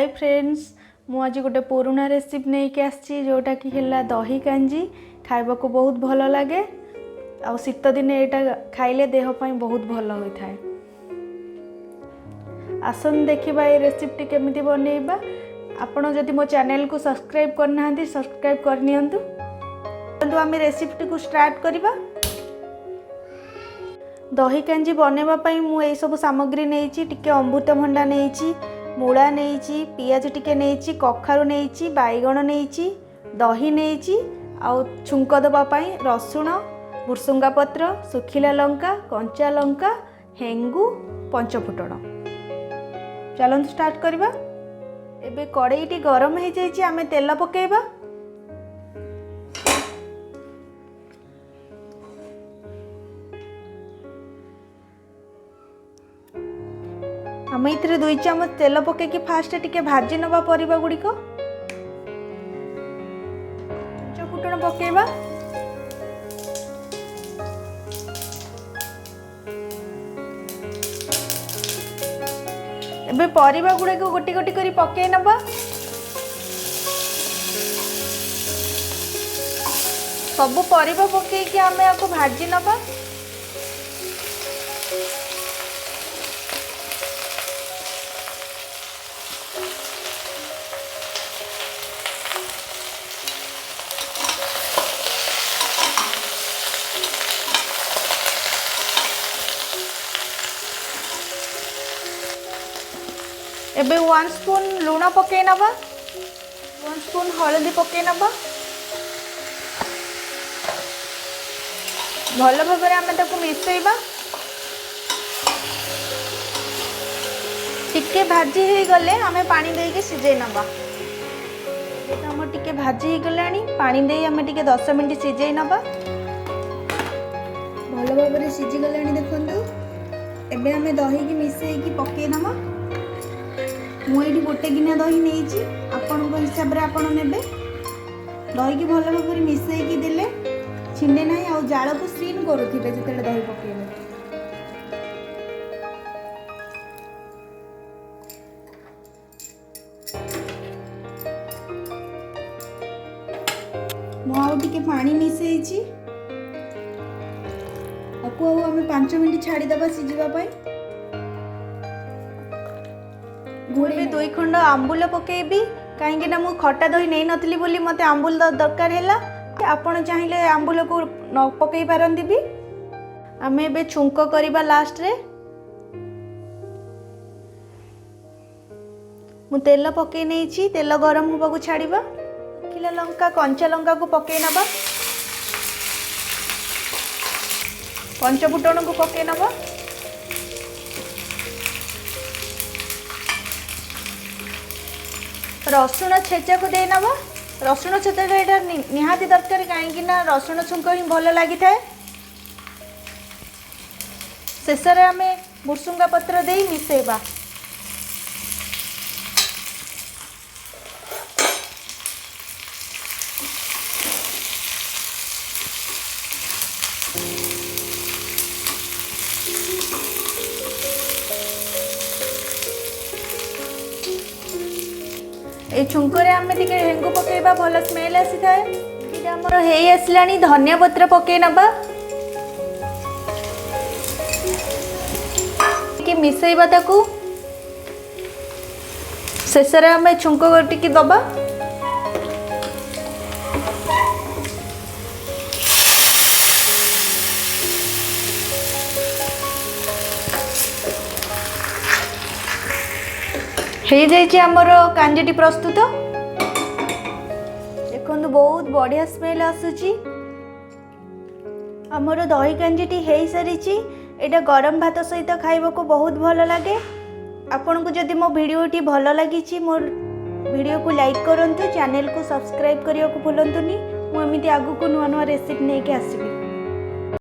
Hi friends, मु आज गोटे पुराना रेसिपी नहीं के आसी जोटा कि है दही कांजी। खाइबा को बहुत भल लगे आ शीत दिन यहाँ खाइले देह पाई बहुत भल होता है। आसन देखा ये रेसिपी केमिति बनैबा। आपण जदि मो चैनल को सब्सक्राइब करना सब्सक्राइब करनियंतु। तो आम रेसिपी को स्टार्ट करवा। दही कांजी बनवाई मुझे सब सामग्री नहीं अमृतभंडा नहीं, मूला नहीं, पियाज टिके नहीं, कखारु नहीं, बैगण नहीं, दही नहीं, आउ छुंक दवाई रसुण, भुर्सुंगा पत्र, सुखिला लंका, कंचा लंका, हेंगु, पंचफुटण। चलते स्टार्ट करवा। एबे कड़ाई गरम हो जाए आम तेल पकेबा। आम ये 2 चामच तेल पकईकि फास्ट टिके भाजी नवा परिबा गुड़िक। पंचफुटण पकेबा। एबे परिबा गुड़िक गोटी गोटी करी पकई नबा। सब परिबा पकईकि आमे आको भाजी नबा। एबे 1 स्पून लुण पकई नबा, 1 स्पून हलदी पकई नबा। भल भाव आम ताको मिसैबा। टिके भाजी हो गले आम पानी देके सिझे नबा। आम टिके भाजी हो गलानी पानी दे आम टिके 10 मिनट सिझे नबा। भल भाव सिझी गलानी देखंतु। एबे आम दही की मिसैकी पकई नबा। मुझे गोटे गिना दही नहीं, आपण हिसाब से आपण ने दही की भल भाव मिसैकी देले छिंडे ना आ जाल को स्ट्रीन करुवे जो दही पकेबे। मुझे पानी मिसई आपको आम 5 मिनट छाड़ीदबा सिझापी। मुझे 2 खंड आंबुल पकेबी कहीं ना मुझे खट्टा दही नहीं नथली बोली मते आंबुल दरकार है। आपण चाहिए आंबुल को न पकई पारंती भी। आम ए छुंक करवा लास्ट रे। मु तेल पकई नहीं, तेल गरम होगा को छाड़ीबा। सुखिला लंका कंचा लंका को पकई नबा। पंचफुटण को पकई नबा। रसुण छेचा को दे नबा। रसुण छेचा निहाती दरकार कहीं रसुण छुंक ही भल लगी था। शेष में आम भुर्सुंगा पत्र दे मिसैबा। ए छुंकरे आम टे हेंगु पकेबा भल स्मेल आसी थाए। ये आमर हेई आसलानी धनिया पत्र पकई नबा कि मिसैबा ताकू। शेष में आम छुंक टिके दबा। हो जाइए आमर कांजीटी प्रस्तुत। देखो बहुत बढ़िया स्मेल आसूची। आमर दही कांजीटी हो सारी। यहाँ गरम भात सहित खाइबा को बहुत भल लगे। आपन को जदि मो वीडियोटी भल लगी मोर वीडियो को लाइक करंतु, चैनल को सब्सक्राइब करने को भूलंतुनी। मुझे आगु को नुआ नुआ रेसिपी नहीं के आसबी।